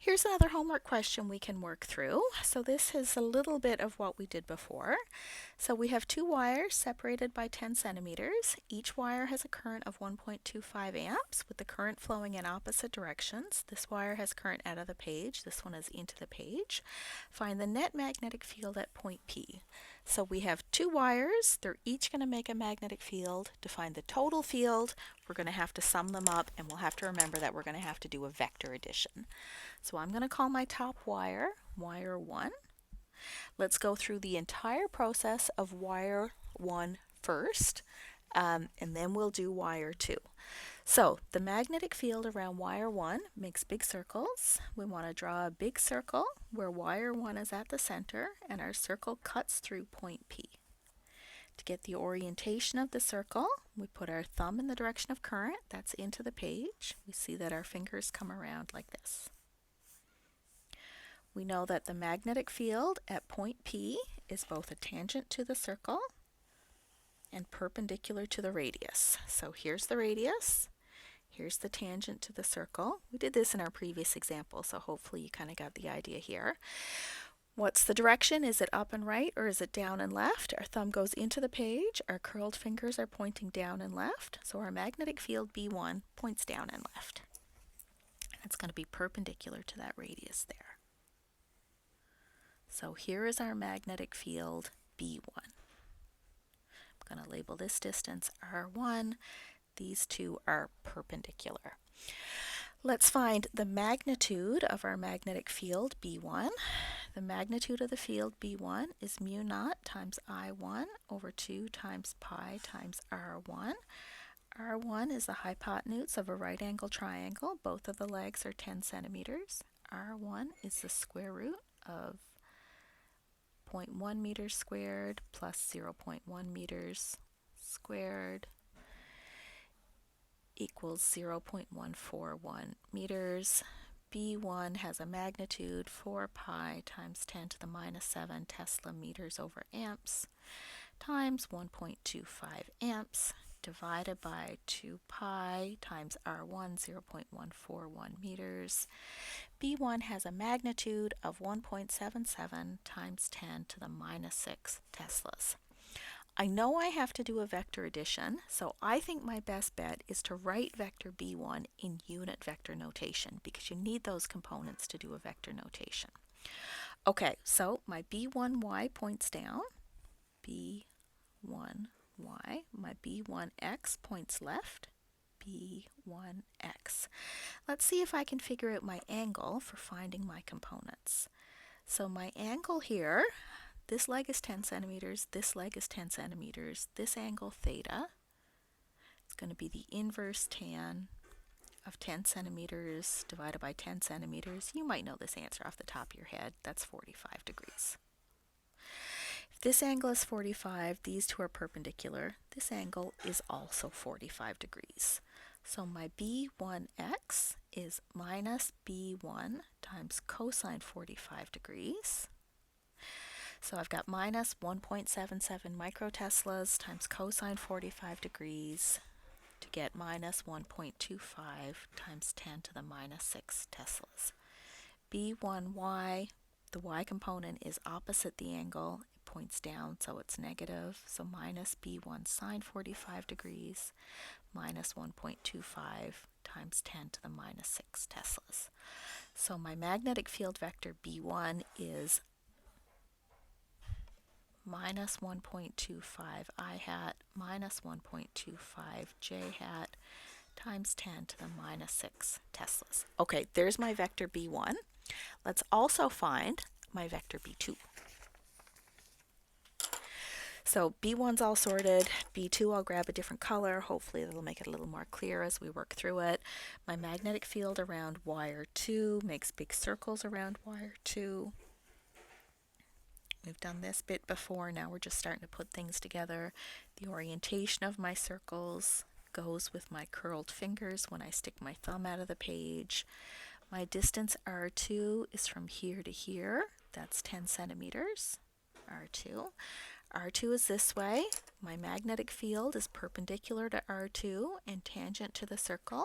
Here's another homework question we can work through. So this is a little bit of what we did before. So we have two wires separated by 10 centimeters. Each wire has a current of 1.25 amps with the current flowing in opposite directions. This wire has current out of the page. This one is into the page. Find the net magnetic field at point P. So we have two wires. They're each going to make a magnetic field. To find the total field, we're going to have to sum them up, and we'll have to remember that we're going to have to do a vector addition. So I'm going to call my top wire, wire 1. Let's go through the entire process of wire 1 first, and then we'll do wire 2. So the magnetic field around wire 1 makes big circles. We want to draw a big circle where wire 1 is at the center, and our circle cuts through point P. To get the orientation of the circle, we put our thumb in the direction of current, that's into the page. We see that our fingers come around like this. We know that the magnetic field at point P is both a tangent to the circle and perpendicular to the radius. So here's the radius, here's the tangent to the circle. We did this in our previous example, so hopefully you kind of got the idea here. What's the direction? Is it up and right, or is it down and left? Our thumb goes into the page, our curled fingers are pointing down and left, so our magnetic field B1 points down and left. It's going to be perpendicular to that radius there. So here is our magnetic field B1. I'm going to label this distance R1. These two are perpendicular. Let's find the magnitude of our magnetic field B1. The magnitude of the field B1 is mu naught times I1 over 2 times pi times R1. R1 is the hypotenuse of a right angle triangle. Both of the legs are 10 centimeters. R1 is the square root of 0.1 meters squared plus 0.1 meters squared equals 0.141 meters. B1 has a magnitude 4 pi times 10 to the minus 7 Tesla meters over amps times 1.25 amps divided by 2 pi times R1, 0.141 meters. B1 has a magnitude of 1.77 times 10 to the minus 6 Teslas. I know I have to do a vector addition, so I think my best bet is to write vector B1 in unit vector notation because you need those components to do a vector notation. Okay, so my B1y points down, B1y, my B1x points left, B1x. Let's see if I can figure out my angle for finding my components. So my angle here, this leg is 10 centimeters, this leg is 10 centimeters, this angle theta, it's going to be the inverse tan of 10 centimeters divided by 10 centimeters. You might know this answer off the top of your head. That's 45 degrees. If this angle is 45, these two are perpendicular. This angle is also 45 degrees. So my B1x is minus B1 times cosine 45 degrees. So I've got minus 1.77 microteslas times cosine 45 degrees to get minus 1.25 times 10 to the minus 6 Teslas. B1y, the y component is opposite the angle. It points down, so it's negative. So minus B1 sine 45 degrees minus 1.25 times 10 to the minus 6 Teslas. So my magnetic field vector B1 is minus 1.25 I hat minus 1.25 j hat times 10 to the minus 6 Teslas. Okay, there's my vector B1. Let's also find my vector B2. So B1's all sorted. B2 I'll grab a different color. Hopefully it'll make it a little more clear as we work through it. My magnetic field around wire 2 makes big circles around wire 2. We've done this bit before. Now we're just starting to put things together. The orientation of my circles goes with my curled fingers when I stick my thumb out of the page. My distance R2 is from here to here. That's 10 centimeters. R2. R2 is this way. My magnetic field is perpendicular to R2 and tangent to the circle.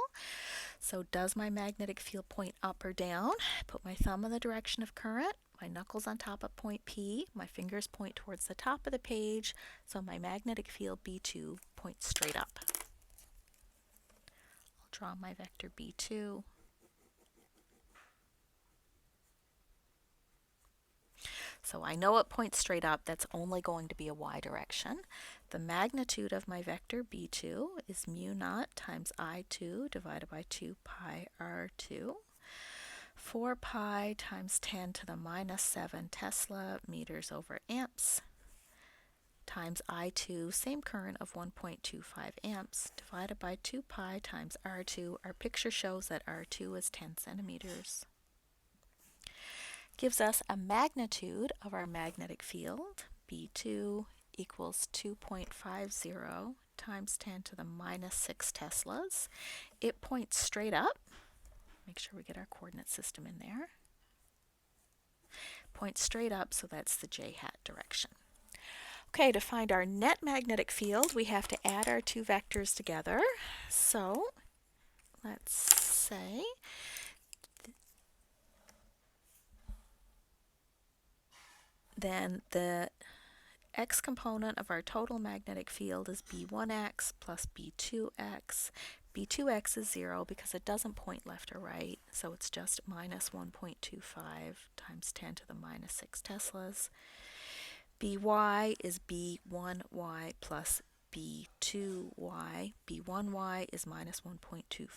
So does my magnetic field point up or down? Put my thumb in the direction of current, my knuckles on top of point P, my fingers point towards the top of the page, so my magnetic field B2 points straight up. I'll draw my vector B2. So I know it points straight up. That's only going to be a y direction. The magnitude of my vector B2 is mu naught times I2 divided by 2 pi R2. 4 pi times 10 to the minus 7 Tesla meters over amps times I2, same current of 1.25 amps, divided by 2 pi times R2. Our picture shows that R2 is 10 centimeters. Gives us a magnitude of our magnetic field, B2 equals 2.50 times 10 to the minus 6 Teslas. It points straight up. Make sure we get our coordinate system in there. Points straight up, so that's the j hat direction. Okay, to find our net magnetic field, we have to add our two vectors together. So let's say then the x component of our total magnetic field is B1x plus B2x. B2x is 0 because it doesn't point left or right, so it's just minus 1.25 times 10 to the minus 6 Teslas. By is B1y plus B2y. B1y is minus 1.25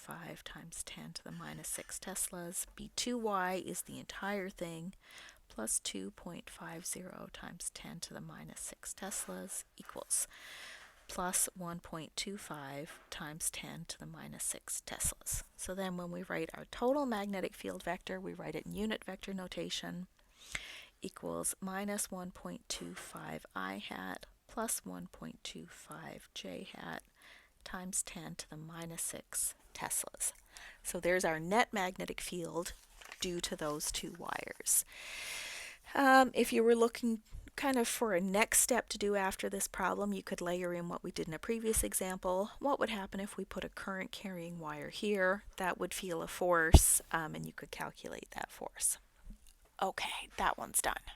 times 10 to the minus 6 Teslas. B2y is the entire thing, plus 2.50 times 10 to the minus 6 Teslas equals plus 1.25 times 10 to the minus 6 Teslas. So then when we write our total magnetic field vector, we write it in unit vector notation, equals minus 1.25 I hat plus 1.25 j hat times 10 to the minus 6 Teslas. So there's our net magnetic field due to those two wires. If you were looking kind of for a next step to do after this problem, you could layer in what we did in a previous example. What would happen if we put a current carrying wire here? That would feel a force, and you could calculate that force. Okay, that one's done.